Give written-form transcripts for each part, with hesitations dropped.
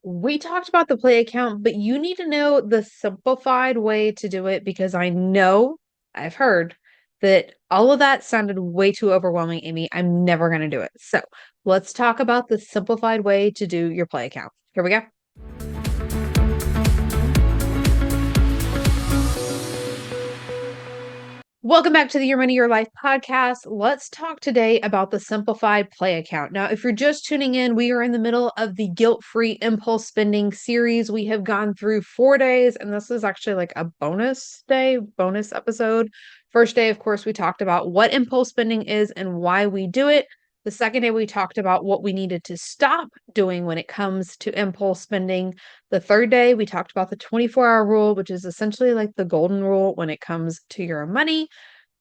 we talked about the play account, but you need to know the simplified way to do it because I know I've heard that all of that sounded way too overwhelming, Aimee. I'm never going to do it. So let's talk about the simplified way to do your play account. Here we go. Welcome back to the Your Money, Your Life podcast. Let's talk today about the simplified play account. Now, if you're just tuning in, we are in the middle of the guilt-free impulse spending series. We have gone through 4 days, and this is actually like a bonus day, bonus episode. First day, of course, we talked about what impulse spending is and why we do it. The second day, we talked about what we needed to stop doing when it comes to impulse spending. The third day, we talked about the 24-hour rule, which is essentially like the golden rule when it comes to your money.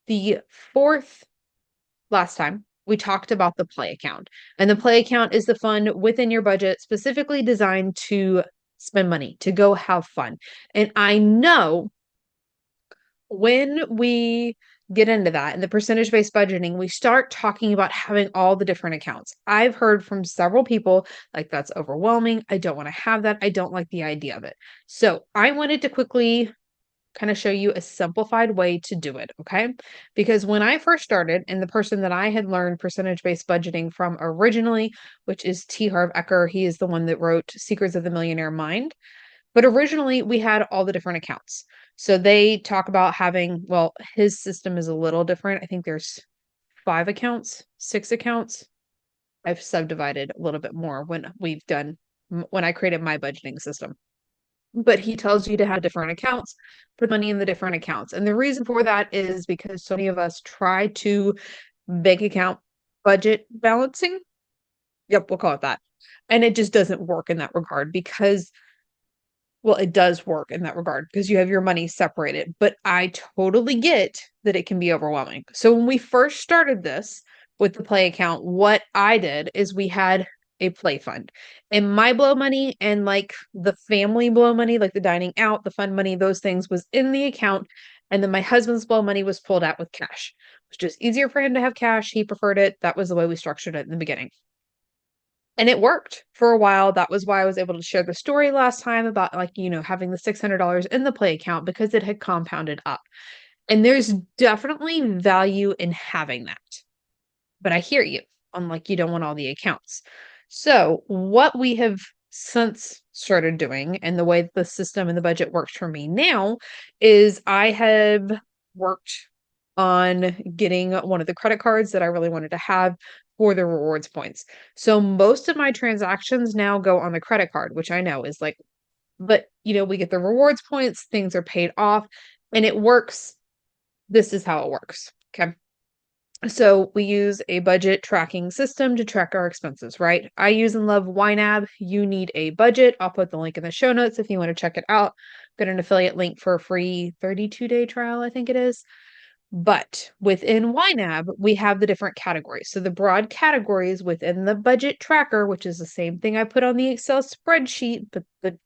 The fourth last time, we talked about the play account. And the play account is the fund within your budget specifically designed to spend money, to go have fun. And I know when we get into that and the percentage-based budgeting, we start talking about having all the different accounts. I've heard from several people like that's overwhelming. I don't want to have that. I don't like the idea of it. So I wanted to quickly kind of show you a simplified way to do it, okay? Because when I first started, and the person that I had learned percentage-based budgeting from originally, which is T. Harv Eker, he is the one that wrote Secrets of the Millionaire Mind. But originally, we had all the different accounts. So they talk about having, well, his system is a little different. I think there's 5 accounts, 6 accounts. I've subdivided a little bit more when I created my budgeting system. But he tells you to have different accounts, put money in the different accounts. And the reason for that is because so many of us try to bank account budget balancing. Yep, we'll call it that. And it just doesn't work in that regard because, well, it does work in that regard because you have your money separated. But I totally get that it can be overwhelming. So when we first started this with the play account, what I did is we had a play fund. And my blow money and like the family blow money, like the dining out, the fun money, those things was in the account. And then my husband's blow money was pulled out with cash. It was just easier for him to have cash. He preferred it. That was the way we structured it in the beginning. And it worked for a while. That was why I was able to share the story last time about like, having the $600 in the play account because it had compounded up. And there's definitely value in having that. But I hear you on like, you don't want all the accounts. So what we have since started doing and the way the system and the budget works for me now is I have worked on getting one of the credit cards that I really wanted to have for the rewards points. So most of my transactions now go on the credit card, which I know is like, but we get the rewards points, things are paid off, and it works. This is how it works. Okay. So we use a budget tracking system to track our expenses, right? I use and love YNAB. You need a budget. I'll put the link in the show notes if you want to check it out. Get an affiliate link for a free 32-day trial, I think it is. But within YNAB, we have the different categories. So the broad categories within the budget tracker, which is the same thing I put on the Excel spreadsheet, but the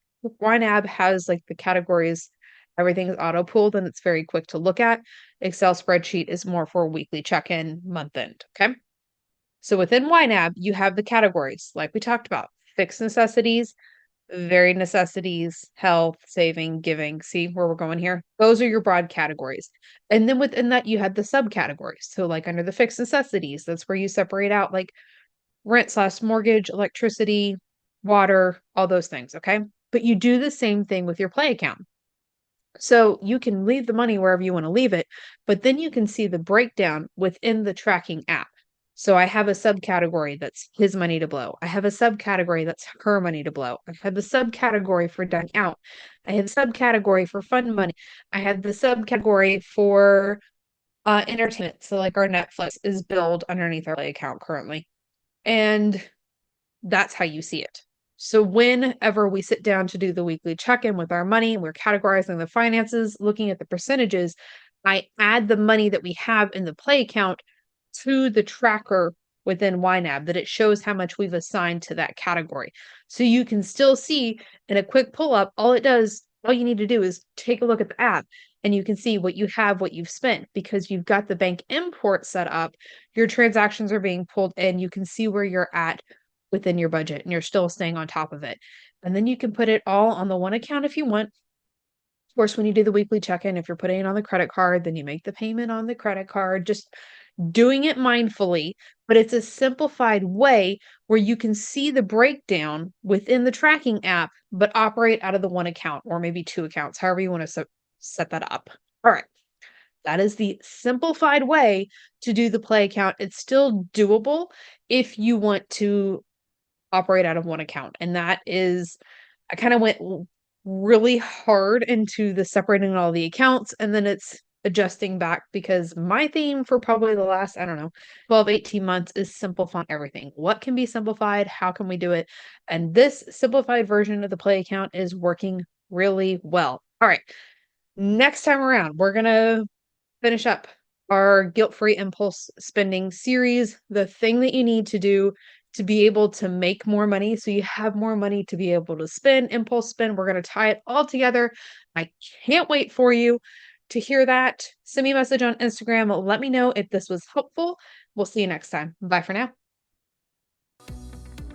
YNAB has like the categories, everything is auto pulled and it's very quick to look at. Excel spreadsheet is more for weekly check-in, month end. Okay. So within YNAB, you have the categories like we talked about: fixed necessities, varied necessities, health, saving, giving. See where we're going here? Those are your broad categories. And then within that, you have the subcategories. So like under the fixed necessities, that's where you separate out like rent/mortgage, electricity, water, all those things. Okay. But you do the same thing with your play account. So you can leave the money wherever you want to leave it, but then you can see the breakdown within the tracking app. So I have a subcategory that's his money to blow. I have a subcategory that's her money to blow. I have the subcategory for dining out. I have a subcategory for fun money. I have the subcategory for entertainment. So like our Netflix is billed underneath our account currently. And that's how you see it. So whenever we sit down to do the weekly check-in with our money, we're categorizing the finances, looking at the percentages, I add the money that we have in the play account to the tracker within YNAB that it shows how much we've assigned to that category. So you can still see in a quick pull-up, all you need to do is take a look at the app and you can see what you have, what you've spent because you've got the bank import set up. Your transactions are being pulled in. You can see where you're at within your budget and you're still staying on top of it. And then you can put it all on the one account if you want. Of course, when you do the weekly check-in, if you're putting it on the credit card, then you make the payment on the credit card, just doing it mindfully, but it's a simplified way where you can see the breakdown within the tracking app, but operate out of the one account or maybe two accounts, however you want to set that up. All right. That is the simplified way to do the play account. It's still doable if you want to operate out of one account. And that is, I kind of went really hard into the separating all the accounts and then it's adjusting back because my theme for probably the last, I don't know, 12, 18 months is simplifying everything. What can be simplified? How can we do it? And this simplified version of the play account is working really well. All right. Next time around, we're going to finish up our guilt-free impulse spending series, the thing that you need to do to be able to make more money so you have more money to be able to spend, impulse spend. We're going to tie it all together. I can't wait for you to hear that. Send me a message on Instagram. Let me know if this was helpful. We'll see you next time. Bye for now.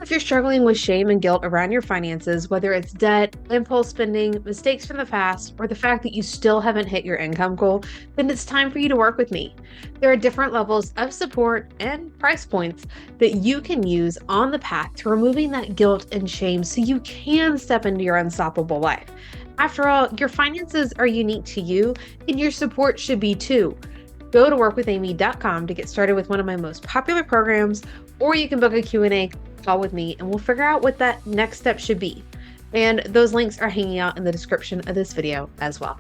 If you're struggling with shame and guilt around your finances, whether it's debt, impulse spending, mistakes from the past, or the fact that you still haven't hit your income goal, then it's time for you to work with me. There are different levels of support and price points that you can use on the path to removing that guilt and shame so you can step into your unstoppable life. After all, your finances are unique to you, and your support should be too. Go to workwithaimee.com to get started with one of my most popular programs, or you can book a Q&A call with me and we'll figure out what that next step should be. And those links are hanging out in the description of this video as well.